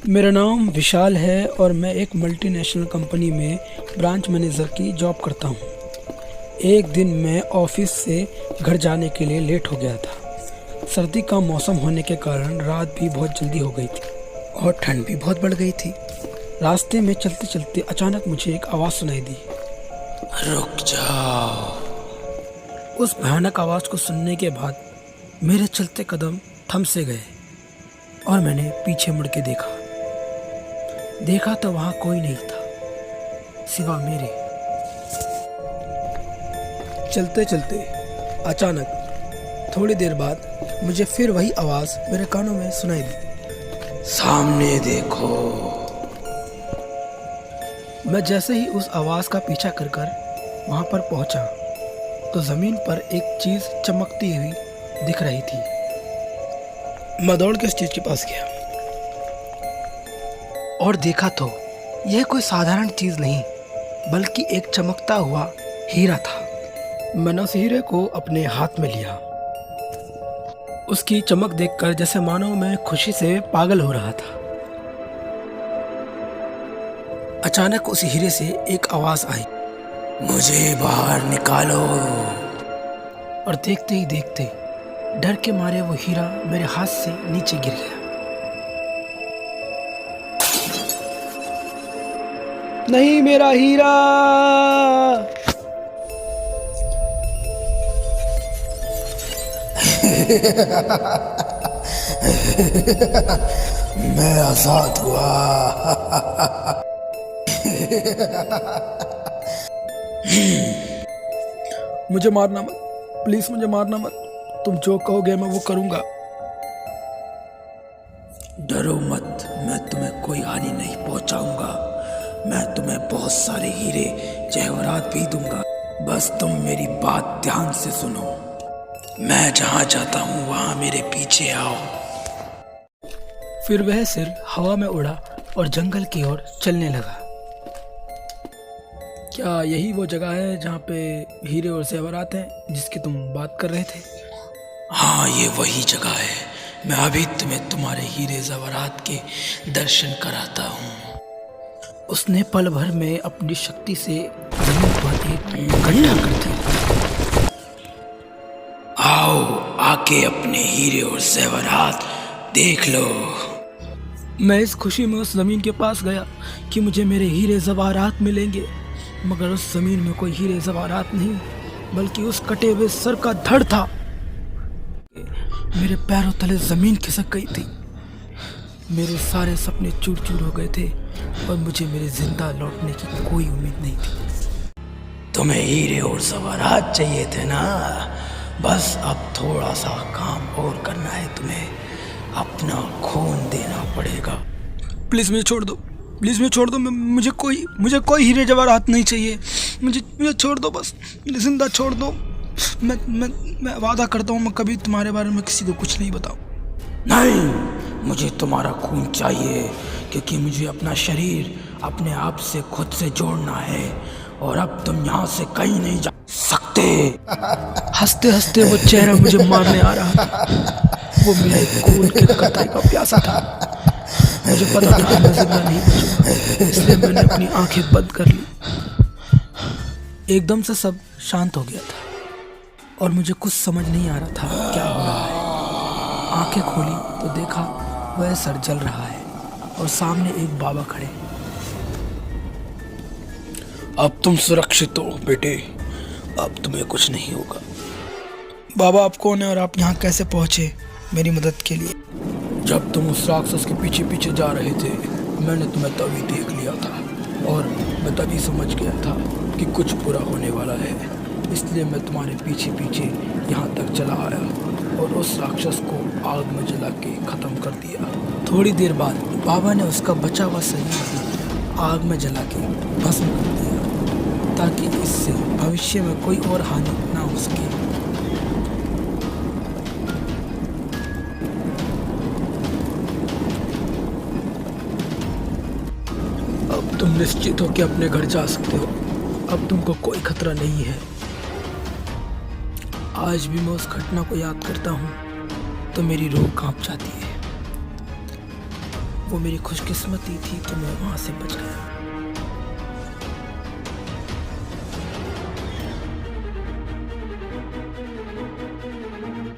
मेरा नाम विशाल है और मैं एक मल्टीनेशनल कंपनी में ब्रांच मैनेजर की जॉब करता हूँ। एक दिन मैं ऑफिस से घर जाने के लिए लेट हो गया था। सर्दी का मौसम होने के कारण रात भी बहुत जल्दी हो गई थी और ठंड भी बहुत बढ़ गई थी। रास्ते में चलते चलते अचानक मुझे एक आवाज़ सुनाई दी, रुक जाओ। उस भयानक आवाज़ को सुनने के बाद मेरे चलते कदम थम से गए और मैंने पीछे मुड़ के देखा तो वहाँ कोई नहीं था सिवा मेरे। चलते चलते अचानक थोड़ी देर बाद मुझे फिर वही आवाज़ मेरे कानों में सुनाई दी, सामने देखो। मैं जैसे ही उस आवाज़ का पीछा कर वहाँ पर पहुँचा तो ज़मीन पर एक चीज़ चमकती हुई दिख रही थी। मैं दौड़ के उस चीज़ के पास गया और देखा तो यह कोई साधारण चीज़ नहीं बल्कि एक चमकता हुआ हीरा था। मैंने उस हीरे को अपने हाथ में लिया। उसकी चमक देखकर जैसे मानो मैं खुशी से पागल हो रहा था। अचानक उस हीरे से एक आवाज़ आई, मुझे बाहर निकालो। और देखते ही देखते डर के मारे वो हीरा मेरे हाथ से नीचे गिर गया। नहीं मेरा हीरा। मैं आजाद हुआ। मुझे मारना मत, प्लीज मुझे मारना मत। तुम जो कहोगे मैं वो करूंगा। डरो मत, मैं तुम्हें कोई हानि नहीं पहुंचाऊंगा। मैं तुम्हें बहुत सारे हीरे जवाहरात भी दूंगा। बस तुम मेरी बात ध्यान से सुनो। मैं जहां जाता हूं वहां मेरे पीछे आओ। फिर वह सिर हवा में उड़ा और जंगल की ओर चलने लगा। क्या यही वो जगह है जहाँ पे हीरे और जेवरात हैं जिसकी तुम बात कर रहे थे? हाँ, ये वही जगह है। मैं अभी तुम्हें तुम्हारे हीरे जेवरात के दर्शन कराता हूँ। उसने पल भर में अपनी शक्ति से जमीन पर एक गड्ढा कर दिया। आओ, आके अपने हीरे और जेवरात देख लो। मैं इस खुशी में उस जमीन के पास गया कि मुझे मेरे हीरे जेवरात मिलेंगे, मगर उस जमीन में कोई हीरे जेवरात नहीं बल्कि उस कटे हुए सर का धड़ था। मेरे पैरों तले जमीन खिसक गई थी। मेरे सारे सपने चूर चूर हो गए थे और मुझे मेरे जिंदा लौटने की कोई उम्मीद नहीं थी। तुम्हें हीरे और जेवरात चाहिए थे ना? बस अब थोड़ा सा काम और करना है। तुम्हें अपना खून देना पड़ेगा। प्लीज मुझे छोड़ दो, प्लीज मुझे छोड़ दो। मुझे कोई हीरे जवाहरात नहीं चाहिए। मुझे छोड़ दो, बस मुझे जिंदा छोड़ दो। मैं वादा करता हूँ मैं कभी तुम्हारे बारे में किसी को कुछ नहीं बताऊँ। नहीं, मुझे तुम्हारा खून चाहिए क्योंकि मुझे अपना शरीर अपने आप से खुद से जोड़ना है और अब तुम यहाँ से कहीं नहीं जा सकते। हंसते हंसते वो चेहरा मुझे मारने आ रहा था। वो मेरे खून के कतरे का प्यासा था। मुझे पता था मैं जिंदा नहीं बचूंगा, इसलिए मैंने अपनी आंखें बंद कर ली। एकदम से सब शांत हो गया था और मुझे कुछ समझ नहीं आ रहा था क्या हो रहा है। आंखें खोली तो देखा वह सर जल रहा है और सामने एक बाबा खड़े। अब तुम सुरक्षित हो बेटे, अब तुम्हें कुछ नहीं होगा। बाबा, आप कौन है और आप यहाँ कैसे पहुँचे मेरी मदद के लिए? जब तुम उस राक्षस के पीछे पीछे जा रहे थे मैंने तुम्हें तभी देख लिया था और मैं तभी समझ गया था कि कुछ बुरा होने वाला है, इसलिए मैं तुम्हारे पीछे पीछे यहाँ तक चला आया और उस राक्षस को आग में जला के ख़त्म कर दिया। थोड़ी देर बाद बाबा ने उसका बचा हुआ शरीर आग में जला के भस्म कर दिया ताकि इससे भविष्य में कोई और हानि ना हो सके। अब तुम निश्चित हो कि अपने घर जा सकते हो। अब तुमको कोई खतरा नहीं है। आज भी मैं उस घटना को याद करता हूँ तो मेरी रूह कांप जाती है। वो मेरी खुशकिस्मती थी तो मैं वहाँ से बच गया।